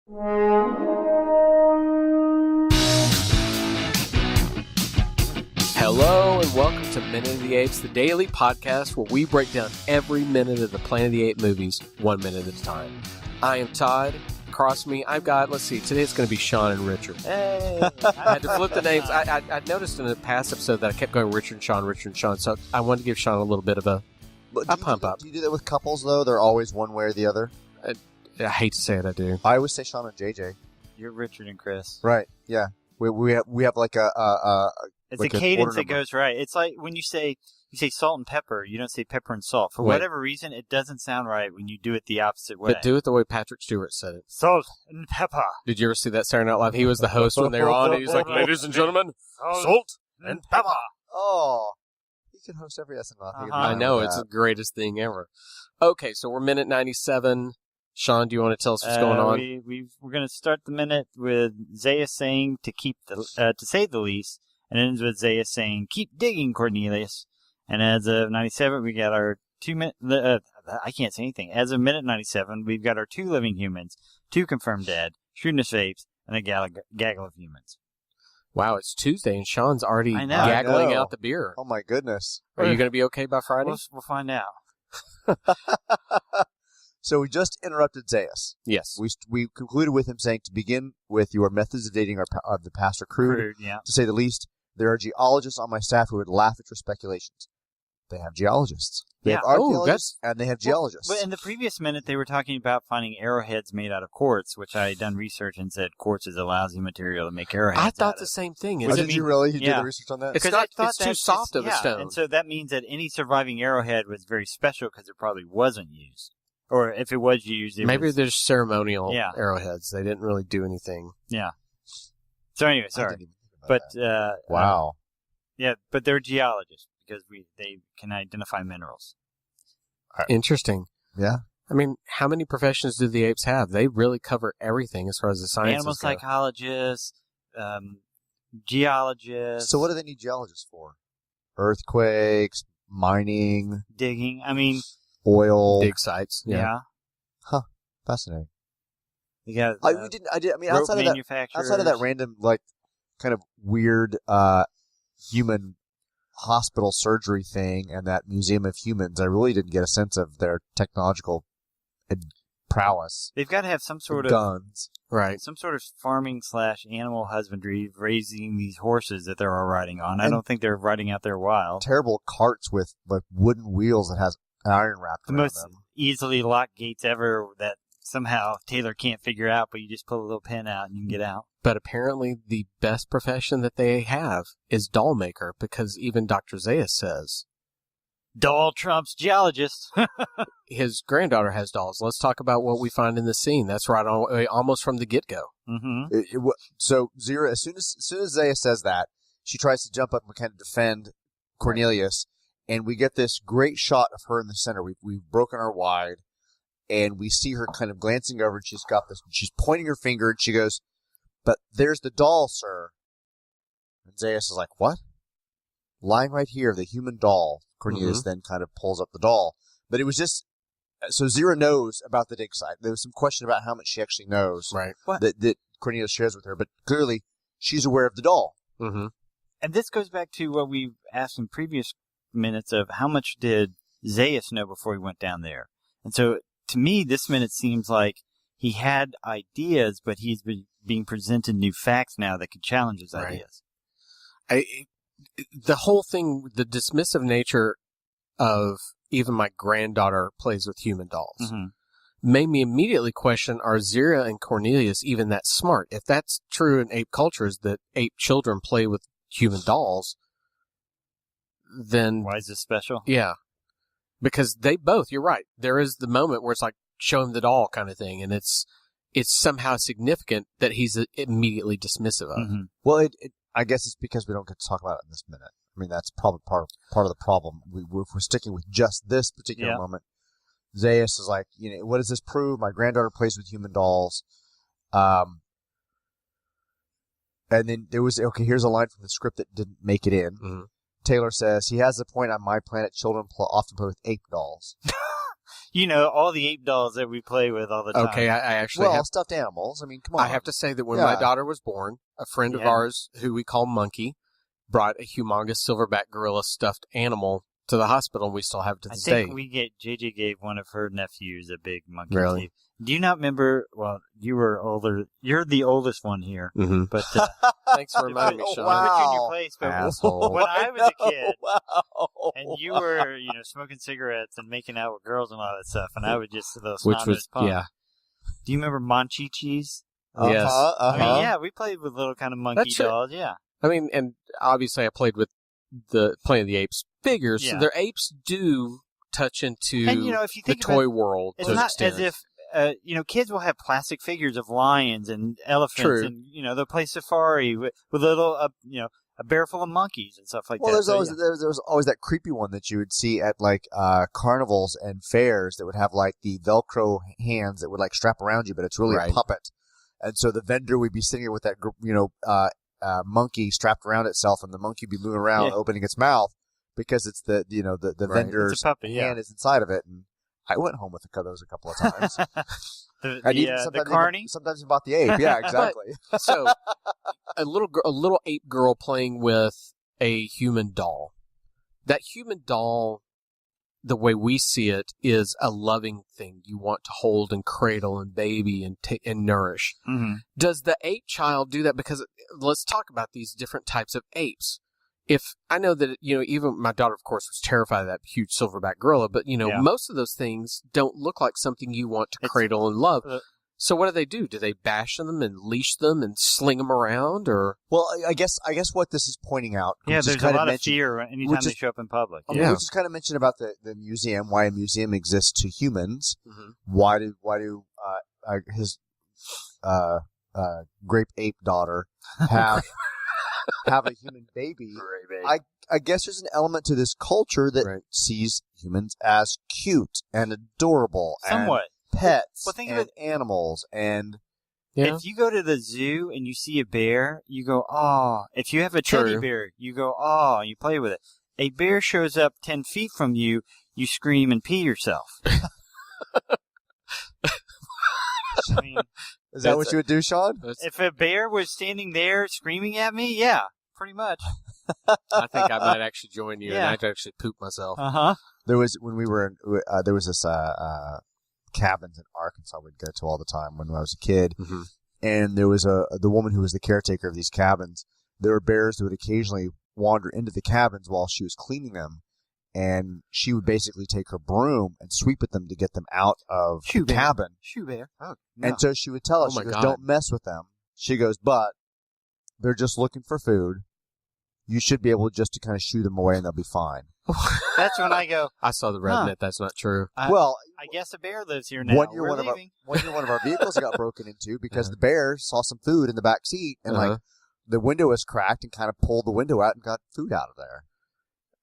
Hello and welcome to Minute of the Apes, the daily podcast where we break down every minute of the Planet of the Apes movies, 1 minute at a time. I am Todd. Across me, I've got, let's see, today it's going to be Sean and Richard. Hey! I had to flip the names. I noticed in the past episode that I kept going Richard and Sean, so I wanted to give Sean a little bit of a pump up. Do you do that with couples, though? They're always one way or the other? I hate to say it, I do. I always say Sean and JJ. You're Richard and Chris. Right, yeah. We have like It's like a an cadence order that number. goes right. It's like when you say salt and pepper, you don't say pepper and salt. For Wait. whatever reason, it doesn't sound right when you do it the opposite way. But do it the way Patrick Stewart said it. Salt and pepper. Did you ever see that Saturday Night Live? He was the host when they were on, and he was like, ladies and gentlemen, salt and pepper. Oh, he can host every SNL. I know, it's the greatest thing ever. Okay, so we're minute 97. Sean, do you want to tell us what's going on? We're going to start the minute with Zaya saying to say the least, and ends with Zaya saying, keep digging, Cornelius. And as of 97, we got our 2 minute, I can't say anything. As of minute 97, we've got our 2 living humans, 2 confirmed dead, shrewdness of apes, and a gaggle of humans. Wow, it's Tuesday, and Sean's already I know. gaggling I know. out the beer. Oh, my goodness. Are you going to be okay by Friday? We'll find out. So we just interrupted Zaius. Yes. We concluded with him saying, to begin with, your methods of dating of the past are crude, yeah. to say the least. There are geologists on my staff who would laugh at your speculations. They have geologists. They have archaeologists, and they have geologists. But in the previous minute, they were talking about finding arrowheads made out of quartz, which I had done research and said quartz is a lousy material to make arrowheads I thought out the of. same thing. Oh, did you really? You did Yeah. the research on that? It's 'Cause not. I thought It's too that's soft just- of a stone. And so that means that any surviving arrowhead was very special because it probably wasn't used. Or if it was used, Maybe there's ceremonial Yeah. arrowheads. They didn't really do anything. Yeah. So anyway, I sorry. didn't even think about But, that. Wow. yeah, but they're geologists because they can identify minerals. Interesting. Yeah. I mean, how many professions do the apes have? They really cover everything as far as the sciences Animal go. psychologists, geologists. So what do they need geologists for? Earthquakes, mining, Digging. I mean, oil. Dig sites. yeah. Fascinating. You got I mean, rope outside of manufacturers. that random, like, kind of weird human hospital surgery thing and that Museum of Humans, I really didn't get a sense of their technological prowess. They've got to have some sort of guns. Right. some sort of farming / animal husbandry, raising these horses that they're all riding on. I And- don't think they're riding out there wild. Terrible carts with like wooden wheels that has iron wrapped The around most them. easily locked gates ever that somehow Taylor can't figure out, but you just pull a little pin out and you can get out. But apparently the best profession that they have is doll maker, because even Dr. Zaius says Doll trumps geologist. his granddaughter has dolls. Let's talk about what we find in the scene. That's right, almost from the get-go. Mm-hmm. So Zira, as soon as Zaya says that, she tries to jump up and kind of defend Cornelius, and we get this great shot of her in the center. We've broken our wide, and we see her kind of glancing over, and she's got this. She's pointing her finger, and she goes, "But there's the doll, sir." And Zaius is like, "What?" Lying right here, the human doll. Cornelius then kind of pulls up the doll, but it was just so Zira knows about the dig site. There was some question about how much she actually knows, Right. that Cornelius shares with her, but clearly she's aware of the doll. Mm-hmm. And this goes back to what we asked in previous minutes of how much did Zaius know before he went down there. And so to me, this minute seems like he had ideas, but he's been being presented new facts now that could challenge his Right. ideas. The whole thing, the dismissive nature of even my granddaughter plays with human dolls, Mm-hmm. made me immediately question, are Zira and Cornelius even that smart? If that's true in ape cultures, that ape children play with human dolls, then Why is this special? yeah. Because they both, you're right, there is the moment where it's like, show him the doll kind of thing, and it's somehow significant that he's immediately dismissive of. Mm-hmm. Well, I guess it's because we don't get to talk about it in this minute. I mean, that's probably part of the problem. If we're sticking with just this particular moment, Zaius is like, what does this prove? My granddaughter plays with human dolls. And then there was, here's a line from the script that didn't make it in. Mm-hmm. Taylor says, he has the point on my planet, children often play with ape dolls. all the ape dolls that we play with all the time. Okay, I actually have stuffed animals. I mean, come on. I have to say that when my daughter was born, a friend of ours who we call Monkey brought a humongous silverback gorilla stuffed animal to the hospital, and we still have it to this day. I think JJ gave one of her nephews a big monkey. Really? Too. Do you not remember? Well, you were older. You're the oldest one here. Mm-hmm. But thanks for reminding me, Sean. Put you in your place. But Asshole. when I was a kid, and you were, smoking cigarettes and making out with girls and all that stuff, and I would just which was punk. yeah. Do you remember Monchi-Chis? Yes. I mean, yeah, we played with little kind of monkey dolls. Yeah. I mean, and obviously I played with the Planet of the Apes figures. Yeah. So their apes do touch into and, if you the think toy world. It's to not extent. as if, kids will have plastic figures of lions and elephants. True. And, they'll play safari with little, a bear full of monkeys and stuff like that. Well, there's always that creepy one that you would see at carnivals and fairs that would have the Velcro hands that would strap around you, but it's really a puppet. And so the vendor would be sitting here with that monkey strapped around itself, and the monkey would be moving around, opening its mouth because it's the vendor's hand is inside of it. And I went home with those a couple of times. the carny? Sometimes you bought the ape. Yeah, exactly. So a little ape girl playing with a human doll. That human doll, the way we see it, is a loving thing you want to hold and cradle and baby and nourish. Mm-hmm. Does the ape child do that? Because let's talk about these different types of apes. If I know that, even my daughter, of course, was terrified of that huge silverback gorilla, but, most of those things don't look like something you want to cradle and love. So what do? Do they bash them and leash them and sling them around, or? Well, I guess what this is pointing out. Yeah, there's a lot of fear anytime they show up in public. Which is kind of mentioned about the museum, why a museum exists to humans. Mm-hmm. Why do his grape ape daughter have a human baby? I guess there's an element to this culture that sees humans as cute and adorable, somewhat. And pets and animals, and if you go to the zoo and you see a bear, you go, "Aw." If you have a teddy bear, you go, "Aw," and you play with it. A bear shows up 10 feet from you, you scream and pee yourself. I mean, is that what you would do, Sean? If a bear was standing there screaming at me, yeah, pretty much. I think I might actually join you, and I'd actually poop myself. There was when we were there was this cabins in Arkansas we'd go to all the time when I was a kid, mm-hmm. and there was the woman who was the caretaker of these cabins. There were bears that would occasionally wander into the cabins while she was cleaning them, and she would basically take her broom and sweep at them to get them out of the cabin. Shoe bear. Oh, no. And so she would tell us, she goes, "Don't mess with them." She goes, "But they're just looking for food. You should be able just to kind of shoo them away and they'll be fine." That's when I go, I saw the red net. That's not true. I guess a bear lives here now. One year one of our vehicles got broken into because the bear saw some food in the back seat and the window was cracked and kind of pulled the window out and got food out of there.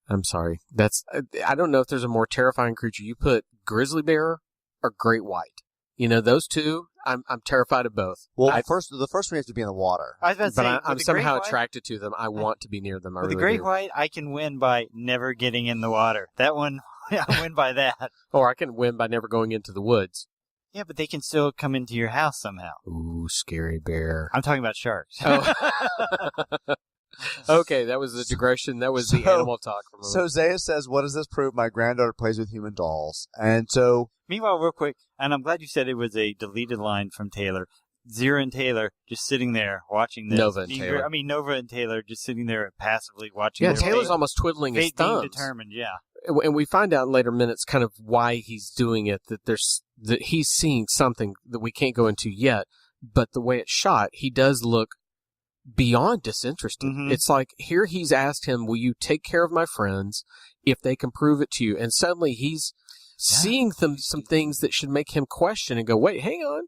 I'm sorry. I don't know if there's a more terrifying creature. You put grizzly bear or great white. Those two, I'm terrified of both. Well, the first one has to be in the water. I was about to say, I'm somehow attracted to them. I want to be near them. With the great white, I can win by never getting in the water. That one, I win by that. Or I can win by never going into the woods. Yeah, but they can still come into your house somehow. Ooh, scary bear. I'm talking about sharks. Oh. Okay, that was the digression. That was the animal talk. So Zaya says, "What does this prove? My granddaughter plays with human dolls." And so... Meanwhile, real quick, and I'm glad you said it was a deleted line from Taylor. Zira and Taylor just sitting there watching this. Nova and Taylor just sitting there passively watching. Yeah, Taylor's almost twiddling his thumbs. Being determined, yeah. And we find out in later minutes kind of why he's doing it, that he's seeing something that we can't go into yet, but the way it's shot, he does look beyond disinterested. Mm-hmm. It's like here he's asked him, "Will you take care of my friends if they can prove it to you?" And suddenly he's seeing some things that should make him question and go, "Wait, hang on.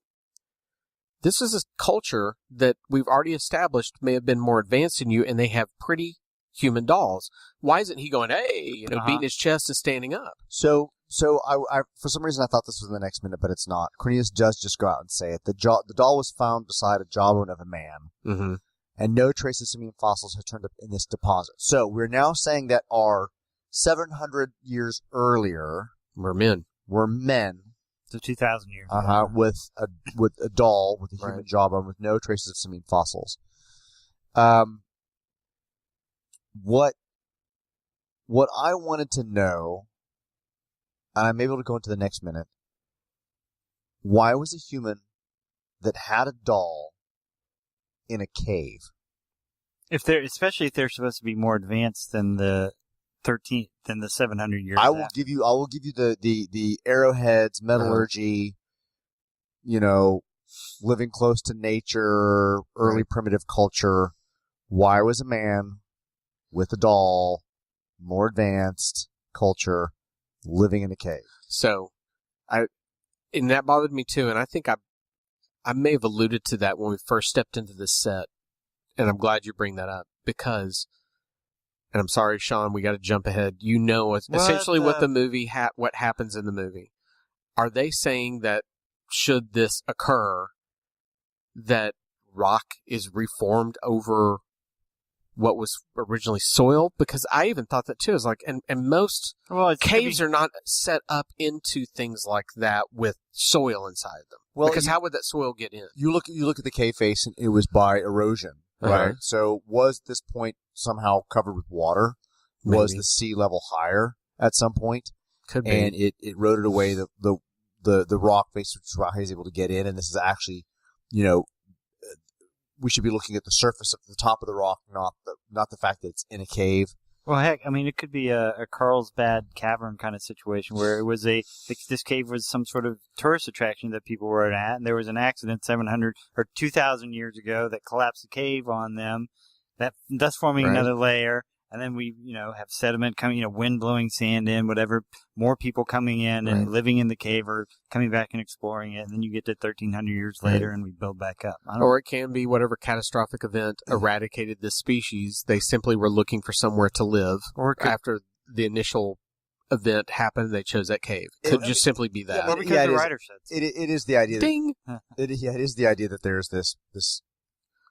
This is a culture that we've already established may have been more advanced than you, and they have pretty human dolls. Why isn't he going, hey, beating his chest and standing up?" So I for some reason I thought this was in the next minute, but it's not. Cornelius does just go out and say it. The doll was found beside a jawbone of a man. Mm-hmm. And no trace of simian fossils have turned up in this deposit. So we're now saying that our 700 years earlier were men. were men. So 2,000 years. With a doll with a human jawbone with no traces of simian fossils. What I wanted to know, and I'm able to go into the next minute, why was a human that had a doll in a cave? Especially if they're supposed to be more advanced than the 700 years. I will give you the arrowheads, metallurgy, living close to nature, early primitive culture. Why was a man with a doll, more advanced culture, living in a cave? So, and that bothered me too, and I think I may have alluded to that when we first stepped into this set, and I'm glad you bring that up, because, and I'm sorry, Sean, we got to jump ahead. Essentially what the movie, what happens in the movie. Are they saying that should this occur, that rock is reformed over what was originally soil? Because I even thought that too. It's like, and most caves are not set up into things like that with soil inside them. Well, because how would that soil get in? You look at the cave face, and it was by erosion, right? So was this point somehow covered with water? Maybe. Was the sea level higher at some point? Could be. And it eroded away the rock face, which is how he's able to get in. And this is actually, we should be looking at the surface of the top of the rock, not the fact that it's in a cave. Well, heck, I mean, it could be a Carlsbad cavern kind of situation where it was this cave was some sort of tourist attraction that people were at, and there was an accident 700 or 2,000 years ago that collapsed the cave on them, thus forming another layer. And then we, have sediment coming, wind blowing sand in, whatever, more people coming in and living in the cave or coming back and exploring it. And then you get to 1,300 years later and we build back up. Or it can be whatever catastrophic event eradicated this species. They simply were looking for somewhere to live. Or after the initial event happened, they chose that cave. Could just simply be that. Or because the writer said so. It is the idea. Ding! It is the idea that there's this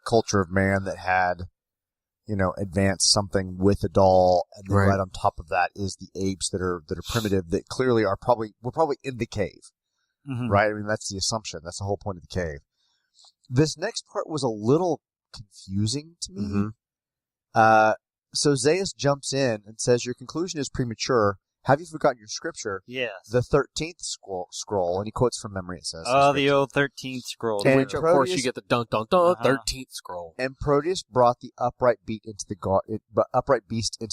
culture of man that had advance something with a doll, and then right on top of that is the apes that are primitive, that clearly were probably in the cave, right? I mean, that's the assumption. That's the whole point of the cave. This next part was a little confusing to me. So Zaius jumps in and says, "Your conclusion is premature. Have you forgotten your scripture?" Yes. The 13th scroll, and he quotes from memory, it says. Oh, the old 13th scroll. And which, of course, you get the dun-dun-dun, 13th scroll. And Proteus brought the upright beast into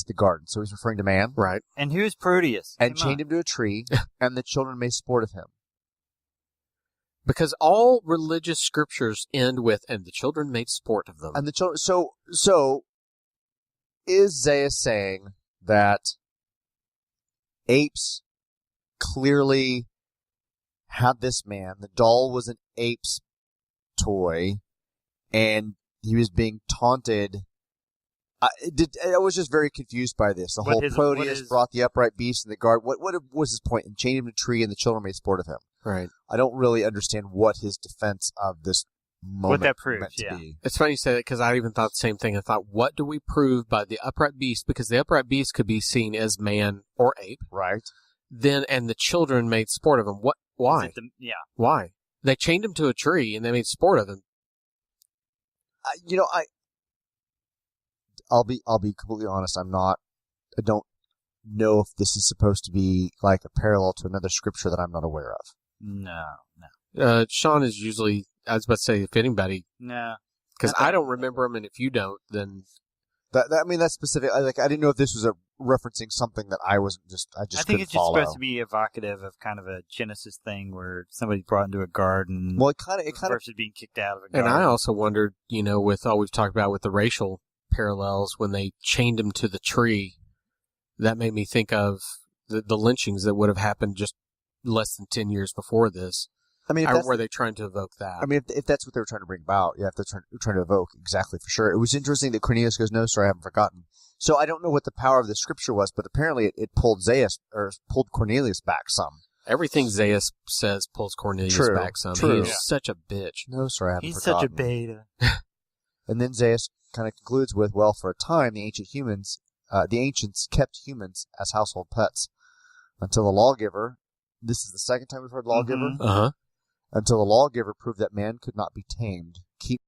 the garden. So he's referring to man. Right. And who's Proteus? And chained him to a tree, and the children made sport of him. Because all religious scriptures end with, and the children made sport of them. And the children, so is Zaius saying that apes clearly had this man? The doll was an ape's toy, and he was being taunted. I was just very confused by this. The whole Proteus brought the upright beast in the garden. What was his point? And chained him to a tree, and the children made sport of him. Right. I don't really understand what his defense of this moment what that proves, meant to be. It's funny you say that, because I even thought the same thing. I thought, what do we prove by the upright beast? Because the upright beast could be seen as man or ape. Right. Then, and the children made sport of him. What? Why? Why? They chained him to a tree and they made sport of him. I'll be completely honest. I don't know if this is supposed to be like a parallel to another scripture that I'm not aware of. No. Sean is usually, I was about to say, if anybody. No. Because I don't remember them, and if you don't, then. That's specific. I didn't know if this was referencing something that I just I think couldn't it's just follow. supposed to be evocative of kind of a Genesis thing where somebody's brought into a garden. Well, it kind of versus being kicked out of a garden. And I also wondered, with all we've talked about with the racial parallels, when they chained him to the tree, that made me think of the lynchings that would have happened just less than 10 years before this. I mean, were they trying to evoke that? I mean, if that's what they were trying to bring about, if they're trying to evoke, exactly, for sure. It was interesting that Cornelius goes, "No, sir, I haven't forgotten." So I don't know what the power of the scripture was, but apparently it pulled Cornelius back some. Everything Zaius says pulls Cornelius back some. True. He's such a bitch. No, sir, I haven't He's forgotten. such a beta. And then Zaius kind of concludes with, "Well, for a time, the ancients kept humans as household pets until the lawgiver this is the second time we've heard lawgiver. Mhm. Uh huh. Until the lawgiver proved that man could not be tamed. Keep